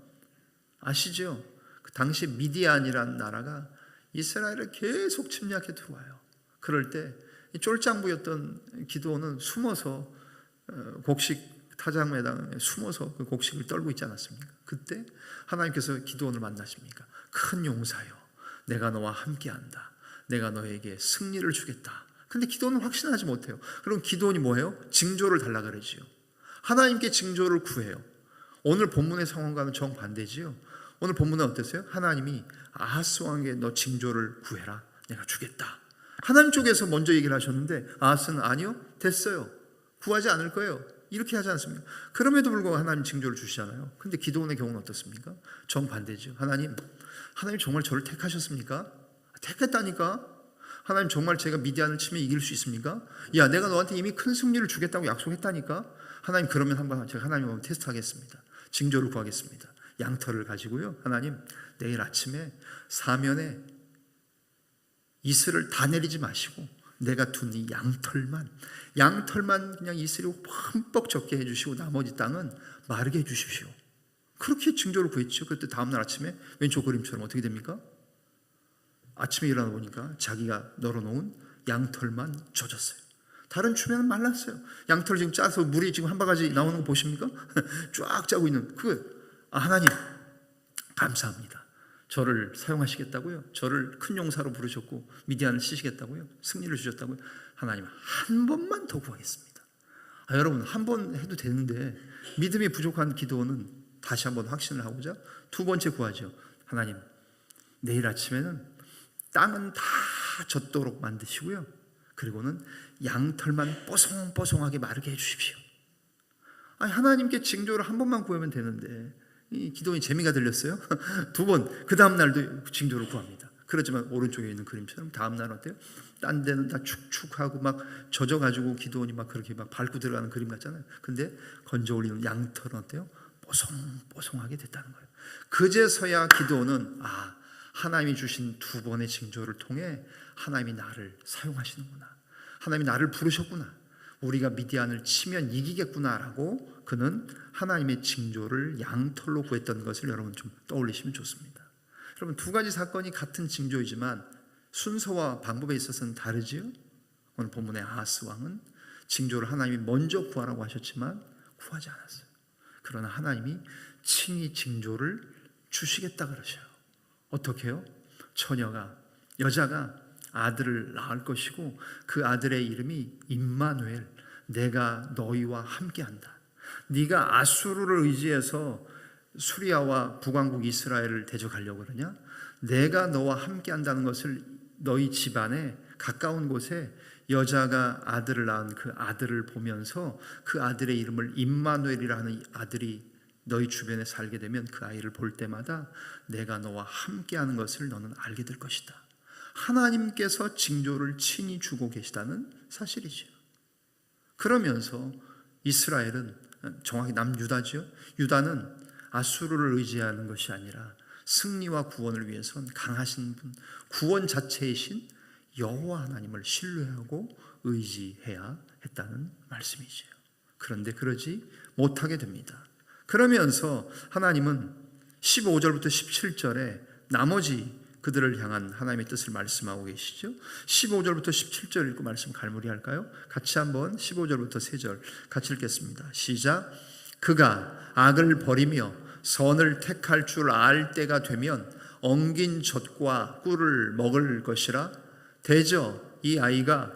Speaker 1: 아시죠? 그 당시 미디안이라는 나라가 이스라엘을 계속 침략해 들어와요. 그럴 때 쫄장부였던 기드온은 숨어서 곡식 타작매당에 숨어서 그 곡식을 떨고 있지 않았습니까? 그때 하나님께서 기드온을 만나십니까? 큰 용사여, 내가 너와 함께한다. 내가 너에게 승리를 주겠다. 근데 기드온은 확신하지 못해요. 그럼 기드온이 뭐예요? 징조를 달라 그러지요. 하나님께 징조를 구해요. 오늘 본문의 상황과는 정반대지요. 오늘 본문은 어땠어요? 하나님이 아하스 왕에게 너 징조를 구해라. 내가 주겠다. 하나님 쪽에서 먼저 얘기를 하셨는데 아하스는 아니요, 됐어요. 구하지 않을 거예요. 이렇게 하지 않습니까? 그럼에도 불구하고 하나님 징조를 주시잖아요. 근데 기드온의 경우는 어떻습니까? 정반대죠. 하나님 정말 저를 택하셨습니까? 택했다니까? 하나님 정말 제가 미디안을 치면 이길 수 있습니까? 야, 내가 너한테 이미 큰 승리를 주겠다고 약속했다니까? 하나님, 그러면 한번 제가 하나님 한번 테스트하겠습니다. 징조를 구하겠습니다. 양털을 가지고요. 하나님, 내일 아침에 사면에 이슬을 다 내리지 마시고 내가 둔 이 양털만 그냥 이슬이 흠뻑 젖게 해주시고 나머지 땅은 마르게 해주십시오. 그렇게 징조를 구했죠. 그때 다음날 아침에 왼쪽 그림처럼 어떻게 됩니까? 아침에 일어나 보니까 자기가 널어놓은 양털만 젖었어요. 다른 주변은 말랐어요. 양털 지금 짜서 물이 지금 한 바가지 나오는 거 보십니까? 쫙 짜고 있는 하나님 감사합니다. 저를 사용하시겠다고요? 저를 큰 용사로 부르셨고 미디안을 치시겠다고요? 승리를 주셨다고요? 하나님, 한 번만 더 구하겠습니다. 여러분, 한 번 해도 되는데 믿음이 부족한 기도는 다시 한번 확신을 하고자 두 번째 구하죠. 하나님, 내일 아침에는 땅은 다 젖도록 만드시고요. 그리고는 양털만 뽀송뽀송하게 마르게 해주십시오. 하나님께 징조를 한 번만 구하면 되는데 이 기도에 재미가 들렸어요. 두 번, 그 다음 날도 징조를 구합니다. 그렇지만 오른쪽에 있는 그림처럼 다음 날은 어때요? 딴 데는 다 축축하고 막 젖어가지고 기도원이 막 그렇게 막 밟고 들어가는 그림 같잖아요. 근데 건져 올리는 양털은 어때요? 뽀송뽀송하게 됐다는 거예요. 그제서야 기도원은 하나님이 주신 두 번의 징조를 통해 하나님이 나를 사용하시는구나. 하나님이 나를 부르셨구나. 우리가 미디안을 치면 이기겠구나라고 그는 하나님의 징조를 양털로 구했던 것을 여러분 좀 떠올리시면 좋습니다. 여러분, 두 가지 사건이 같은 징조이지만 순서와 방법에 있어서는 다르지요. 오늘 본문의 아하스 왕은 징조를 하나님이 먼저 구하라고 하셨지만 구하지 않았어요. 그러나 하나님이 친히 징조를 주시겠다 그러셔요. 어떻게 해요? 여자가 아들을 낳을 것이고 그 아들의 이름이 임마누엘, 내가 너희와 함께한다. 네가 아수르를 의지해서 수리아와 북왕국 이스라엘을 대적하려고 그러냐? 내가 너와 함께한다는 것을 너희 집안에 가까운 곳에 여자가 아들을 낳은 그 아들을 보면서 그 아들의 이름을 임마누엘이라 하는 이 아들이 너희 주변에 살게 되면 그 아이를 볼 때마다 내가 너와 함께하는 것을 너는 알게 될 것이다. 하나님께서 징조를 친히 주고 계시다는 사실이죠. 그러면서 이스라엘은, 정확히 남유다죠, 유다는 아수르를 의지하는 것이 아니라 승리와 구원을 위해선 강하신 분, 구원 자체이신 여호와 하나님을 신뢰하고 의지해야 했다는 말씀이죠. 그런데 그러지 못하게 됩니다. 그러면서 하나님은 15절부터 17절에 나머지 그들을 향한 하나님의 뜻을 말씀하고 계시죠. 15절부터 17절 읽고 말씀 갈무리할까요? 같이 한번 15절부터 3절 같이 읽겠습니다. 시작. 그가 악을 버리며 선을 택할 줄 알 때가 되면 엉긴 젖과 꿀을 먹을 것이라. 대저 이 아이가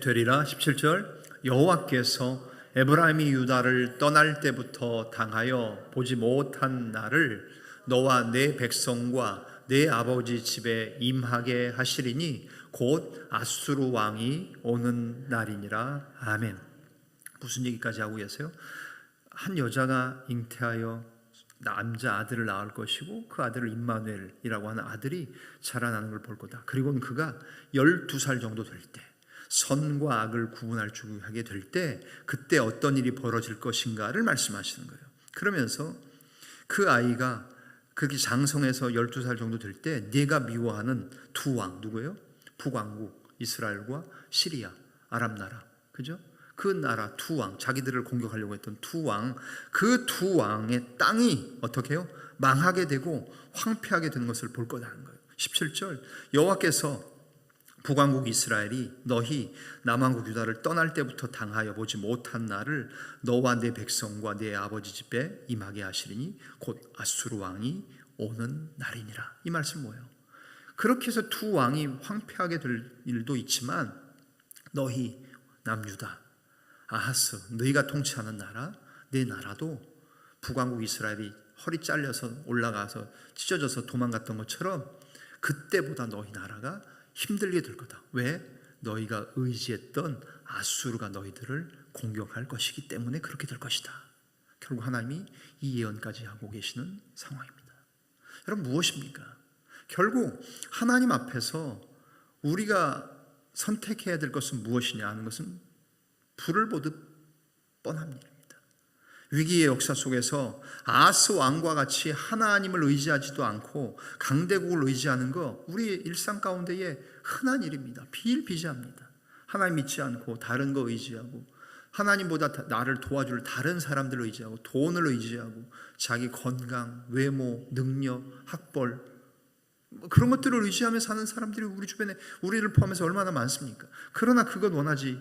Speaker 1: 되리라. 17절. 여호와께서 에브라임이 유다를 떠날 때부터 당하여 보지 못한 날을 너와 내 백성과 내 아버지 집에 임하게 하시리니 곧 아수르 왕이 오는 날이니라. 아멘. 무슨 얘기까지 하고 계세요? 한 여자가 잉태하여 남자 아들을 낳을 것이고 그 아들을 임마누엘이라고 하는 아들이 자라나는 걸 볼 거다. 그리고는 그가 12살 정도 될 때, 선과 악을 구분할 줄 하게 될 때, 그때 어떤 일이 벌어질 것인가를 말씀하시는 거예요. 그러면서 그 아이가 그렇게 장성해서 12살 정도 될 때 네가 미워하는 두 왕, 누구예요? 북왕국 이스라엘과 시리아, 아랍 나라, 그죠? 그 나라 두 왕, 자기들을 공격하려고 했던 두 왕, 그 두 왕의 땅이 어떻게 해요? 망하게 되고 황폐하게 되는 것을 볼 거라는 거예요. 17절. 여호와께서 북왕국 이스라엘이 너희 남왕국 유다를 떠날 때부터 당하여 보지 못한 날을 너와 내 백성과 내 아버지 집에 임하게 하시리니 곧 아수르 왕이 오는 날이니라. 이 말씀 뭐예요? 그렇게 해서 두 왕이 황폐하게 될 일도 있지만 너희 남유다, 아하스, 너희가 통치하는 나라, 내 나라도 북왕국 이스라엘이 허리 잘려서 올라가서 찢어져서 도망갔던 것처럼 그때보다 너희 나라가 힘들게 될 거다. 왜? 너희가 의지했던 아수르가 너희들을 공격할 것이기 때문에 그렇게 될 것이다. 결국 하나님이 이 예언까지 하고 계시는 상황입니다. 여러분, 무엇입니까? 결국 하나님 앞에서 우리가 선택해야 될 것은 무엇이냐 하는 것은 불을 보듯 뻔한 일입니다. 위기의 역사 속에서 아하스 왕과 같이 하나님을 의지하지도 않고 강대국을 의지하는 거 우리 일상 가운데에 흔한 일입니다. 비일비재합니다. 하나님 믿지 않고 다른 거 의지하고 하나님보다 나를 도와줄 다른 사람들을 의지하고 돈을 의지하고 자기 건강, 외모, 능력, 학벌 그런 것들을 의지하며 사는 사람들이 우리 주변에 우리를 포함해서 얼마나 많습니까? 그러나 그것 원하지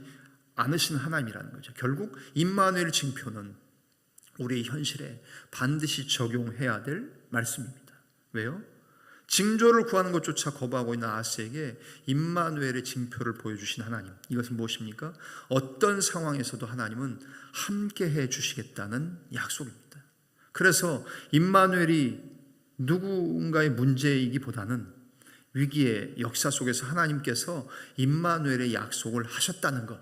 Speaker 1: 않으시는 하나님이라는 거죠. 결국 임마누엘 징표는 우리의 현실에 반드시 적용해야 될 말씀입니다. 왜요? 징조를 구하는 것조차 거부하고 있는 아하스에게 임마누엘의 징표를 보여주신 하나님, 이것은 무엇입니까? 어떤 상황에서도 하나님은 함께해 주시겠다는 약속입니다. 그래서 임마누엘이 누군가의 문제이기보다는 위기의 역사 속에서 하나님께서 임마누엘의 약속을 하셨다는 것,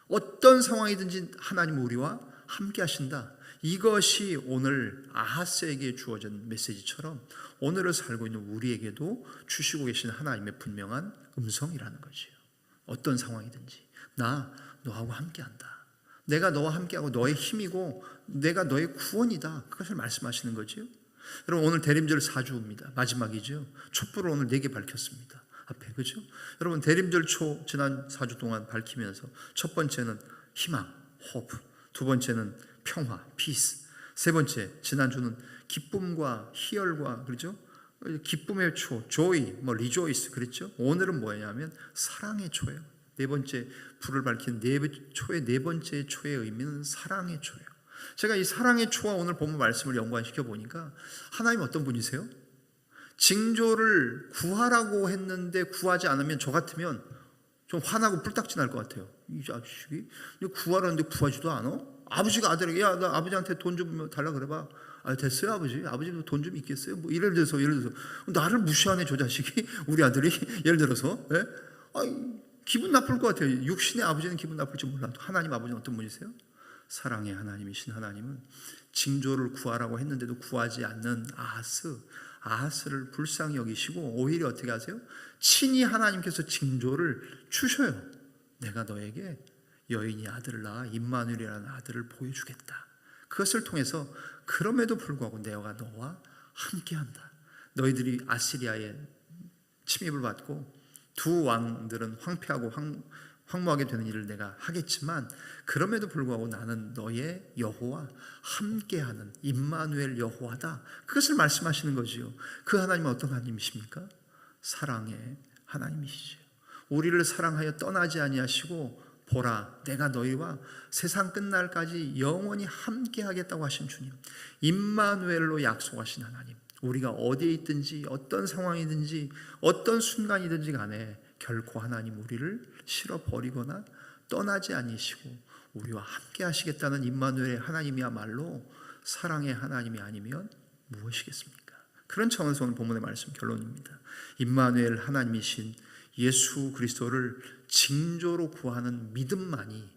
Speaker 1: 어떤 상황이든지 하나님은 우리와 함께 하신다. 이것이 오늘 아하스에게 주어진 메시지처럼 오늘을 살고 있는 우리에게도 주시고 계신 하나님의 분명한 음성이라는 거지요. 어떤 상황이든지 나 너하고 함께한다. 내가 너와 함께하고 너의 힘이고 내가 너의 구원이다. 그것을 말씀하시는 거지요. 여러분, 오늘 대림절 4주입니다. 마지막이죠. 촛불을 오늘 4개 밝혔습니다. 앞에, 그죠? 여러분, 대림절 초 지난 4주 동안 밝히면서 첫 번째는 희망, hope, 두 번째는 평화, peace, 세 번째 지난주는 기쁨과 희열과, 그렇죠? 기쁨의 초, joy, rejoice, 그랬죠? 오늘은 뭐냐면 사랑의 초예요. 네 번째 불을 밝힌 초의 네 번째 초의 의미는 사랑의 초예요. 제가 이 사랑의 초와 오늘 본문 말씀을 연관시켜 보니까 하나님 어떤 분이세요? 징조를 구하라고 했는데 구하지 않으면 저 같으면 좀 화나고 뿔딱지 날 것 같아요. 이 자식이 구하라는데 구하지도 않아? 아버지가 아들에게 야, 나 아버지한테 돈 좀 달라 그래봐. 아, 됐어요 아버지. 아버지도 돈 좀 있겠어요. 뭐 예를 들어서 나를 무시하네 저 자식이. 우리 아들이 예를 들어서 예? 기분 나쁠 것 같아요. 육신의 아버지는 기분 나쁠지 몰라도 하나님 아버지는 어떤 분이세요? 사랑의 하나님이신 하나님은 징조를 구하라고 했는데도 구하지 않는 아하스를 불쌍히 여기시고 오히려 어떻게 하세요? 친히 하나님께서 징조를 주셔요. 내가 너에게 여인이 아들을 낳아 임마누엘이라는 아들을 보여주겠다. 그것을 통해서 그럼에도 불구하고 내가 너와 함께한다. 너희들이 아시리아의 침입을 받고 두 왕들은 황폐하고 황무하게 되는 일을 내가 하겠지만 그럼에도 불구하고 나는 너의 여호와 함께하는 임마누엘 여호와다. 그것을 말씀하시는 거지요. 그 하나님은 어떤 하나님이십니까? 사랑의 하나님이시죠. 우리를 사랑하여 떠나지 아니하시고 보라 내가 너희와 세상 끝날까지 영원히 함께하겠다고 하신 주님, 임마누엘로 약속하신 하나님, 우리가 어디에 있든지 어떤 상황이든지 어떤 순간이든지 간에 결코 하나님 우리를 실어버리거나 떠나지 아니시고 우리와 함께 하시겠다는 임마누엘의 하나님이야말로 사랑의 하나님이 아니면 무엇이겠습니까? 그런 차원에서 오늘 본문의 말씀 결론입니다. 임마누엘 하나님이신 예수 그리스도를 징조로 구하는 믿음만이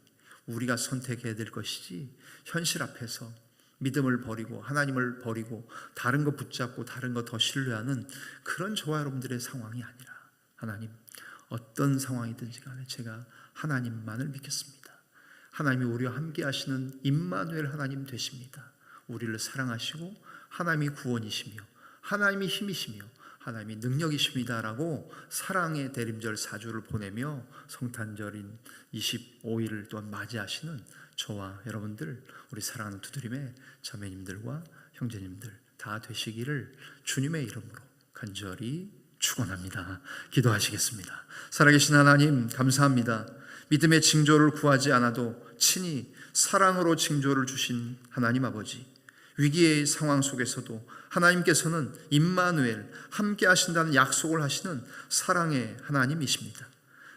Speaker 1: 우리가 선택해야 될 것이지, 현실 앞에서 믿음을 버리고 하나님을 버리고 다른 거 붙잡고 다른 거 더 신뢰하는 그런 저와 여러분들의 상황이 아니라, 하나님 어떤 상황이든지 간에 제가 하나님만을 믿겠습니다. 하나님이 우리와 함께 하시는 임마누엘 하나님 되십니다. 우리를 사랑하시고 하나님이 구원이시며 하나님이 힘이시며 하나님이 능력이십니다라고 사랑의 대림절 4주를 보내며 성탄절인 25일을 또한 맞이하시는 저와 여러분들, 우리 사랑하는 두드림의 자매님들과 형제님들 다 되시기를 주님의 이름으로 간절히 축원합니다. 기도하시겠습니다. 살아계신 하나님 감사합니다. 믿음의 징조를 구하지 않아도 친히 사랑으로 징조를 주신 하나님 아버지, 위기의 상황 속에서도 하나님께서는 임마누엘 함께 하신다는 약속을 하시는 사랑의 하나님이십니다.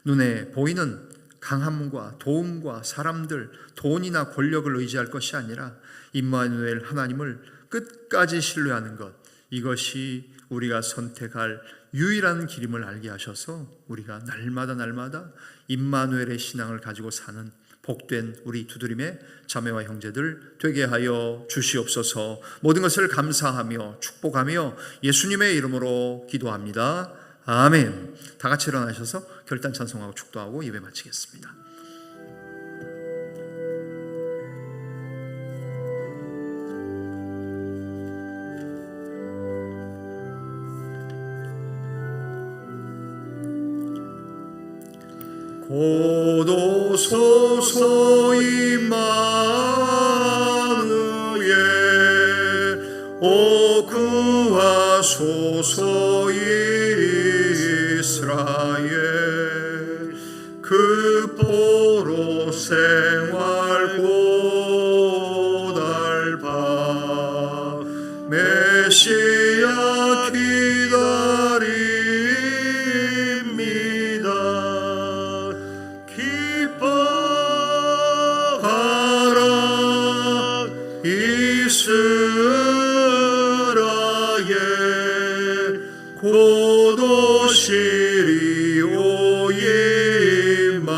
Speaker 1: 눈에 보이는 강함과 도움과 사람들, 돈이나 권력을 의지할 것이 아니라 임마누엘 하나님을 끝까지 신뢰하는 것, 이것이 우리가 선택할 유일한 길임을 알게 하셔서 우리가 날마다 임마누엘의 신앙을 가지고 사는 복된 우리 두드림의 자매와 형제들 되게 하여 주시옵소서. 모든 것을 감사하며 축복하며 예수님의 이름으로 기도합니다. 아멘. 다 같이 일어나셔서 결단 찬송하고 축도하고 예배 마치겠습니다.
Speaker 2: 고도소서 임마누엘, 오 구하소서 이스라엘. 그 포로 생활 고달파 메시아 기다립니다. 기뻐하라 이스라엘, 고도시리 오 임마누엘.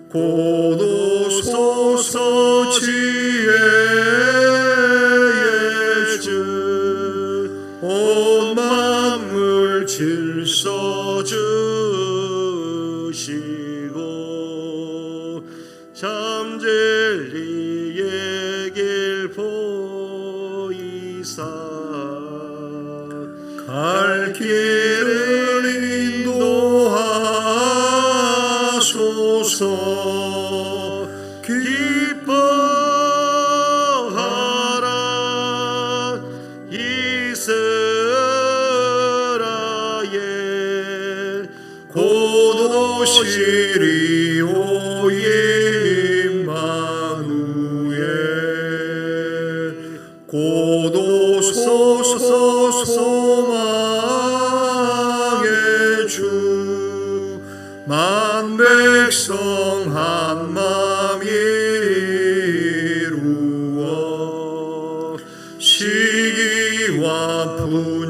Speaker 2: 고도소서 지혜의 주, 온 만물 질서 주시고 잠진리의 길 보이사 갈 길을 인도하소서. 기뻐하라 이스라엘, 고도시리 오 임마누엘. 고도소서 소망의 주, 만 백성 한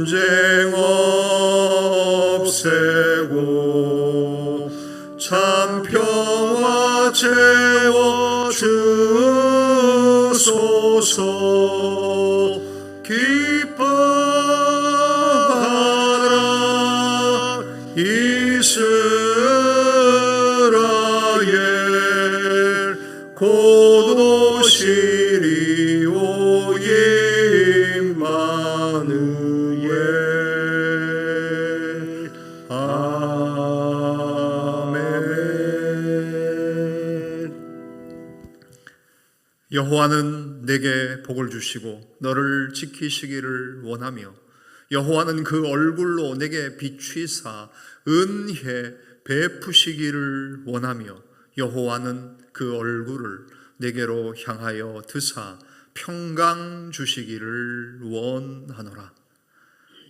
Speaker 2: 전쟁 없애고 참 평화 채워 주소서. 기뻐하라 이스라엘, 곧 오시리오 임마누엘. 아멘.
Speaker 1: 여호와는 내게 복을 주시고 너를 지키시기를 원하며 여호와는 그 얼굴로 내게 비추사 은혜 베푸시기를 원하며 여호와는 그 얼굴을 내게로 향하여 드사 평강 주시기를 원하노라.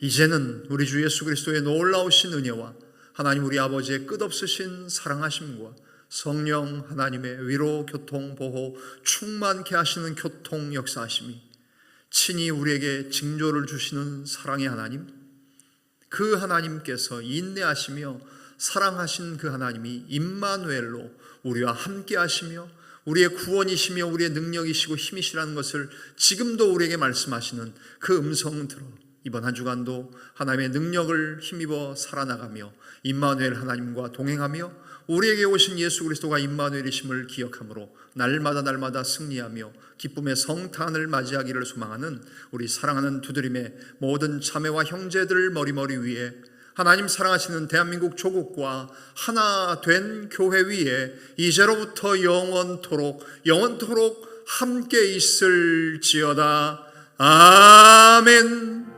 Speaker 1: 이제는 우리 주 예수 그리스도의 놀라우신 은혜와 하나님 우리 아버지의 끝없으신 사랑하심과 성령 하나님의 위로, 교통, 보호, 충만케 하시는 교통 역사하심이 친히 우리에게 징조를 주시는 사랑의 하나님, 그 하나님께서 인내하시며 사랑하신 그 하나님이 임마누엘로 우리와 함께 하시며 우리의 구원이시며 우리의 능력이시고 힘이시라는 것을 지금도 우리에게 말씀하시는 그 음성 들어 이번 한 주간도 하나님의 능력을 힘입어 살아나가며 임마누엘 하나님과 동행하며 우리에게 오신 예수 그리스도가 임마누엘이심을 기억함으로 날마다 승리하며 기쁨의 성탄을 맞이하기를 소망하는 우리 사랑하는 두드림의 모든 자매와 형제들 머리머리 위에 하나님 사랑하시는 대한민국 조국과 하나 된 교회 위에 이제로부터 영원토록 함께 있을지어다. 아멘.